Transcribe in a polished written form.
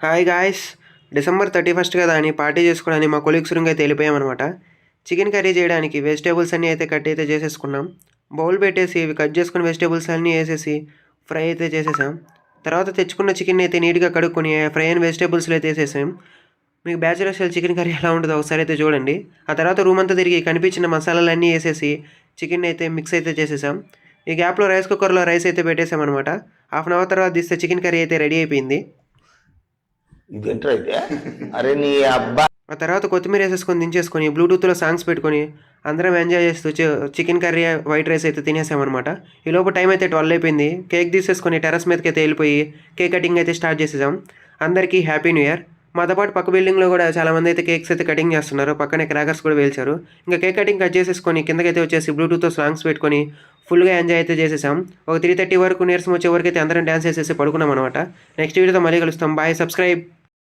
Hi guys. December 31 కదా అని party చేసుకోవడానికి మా కొలీగ్స్ రూమ్కి అయితే వెళ్ళిపోయామన్నమాట. చికెన్ కర్రీ చేయడానికి వెజిటేబుల్స్ అన్నీ అయితే కట్ అయితే చేసేసుకున్నాం. బౌల్ పెట్టేసి ఇవి కట్ చేసుకున్న వెజిటేబుల్స్ అన్నీ వేసేసి ఫ్రై అయితే చేసేసాం. తర్వాత తెచ్చుకున్న చికెన్ అయితే నీట్గా కడుక్కొని ఫ్రై అయిన వెజిటేబుల్స్లో అయితే వేసేసాం. మీకు బ్యాచులర్ స్టైల్ చికెన్ కర్రీ ఎలా ఉంటుందో ఒకసారి అయితే చూడండి. ఆ తర్వాత రూమ్ అంతా తిరిగి కనిపించిన మసాలాలన్నీ వేసేసి చికెన్ అయితే మిక్స్ అయితే చేసేసాం. ఈ గ్యాప్లో రైస్ కుక్కర్లో రైస్ అయితే పెట్టేసామన్నమాట. హాఫ్ అన్ అవర్ తర్వాత తీస్తే చికెన్ కర్రీ అయితే రెడీ అయిపోయింది. ఇదేంట్రా అయితే అరే నీ అబ్బా. ఆ తర్వాత కొత్తిమీర వేసేసుకొని దించేసుకొని బ్లూటూత్లో సాంగ్స్ పెట్టుకొని అందరం ఎంజాయ్ చేస్తూ చికెన్ కర్రీ వైట్ రైస్ అయితే తినేసామన్నమాట. ఈ లోపు టైం అయితే 12 అయిపోయింది. కేక్ తీసేసుకొని టెర్రస్ మీదకి అయితే వెళ్ళిపోయి కేక్ కటింగ్ అయితే స్టార్ట్ చేసేసాం. అందరికీ హ్యాపీ న్యూ ఇయర్. మాతో పాటు పక్క బిల్డింగ్లో కూడా చాలామంది అయితే కేక్స్ అయితే కటింగ్ చేస్తున్నారు. పక్కనే క్రాకర్స్ కూడా వేల్చారు. ఇంకా కేక్ కటింగ్ కట్ చేసేసుకొని కిందకైతే వచ్చేసి బ్లూటూత్తో సాంగ్స్ పెట్టుకొని ఫుల్గా ఎంజాయ్ అయితే చేసేసాం. ఒక 3:30 వరకు నీరసం వచ్చే వరకు అయితే అందరం డ్యాన్స్ చేసేసి పడుకున్నాం అనమాట. నెక్స్ట్ వీడియోతో మళ్ళీ కలుస్తాం. Bye, subscribe.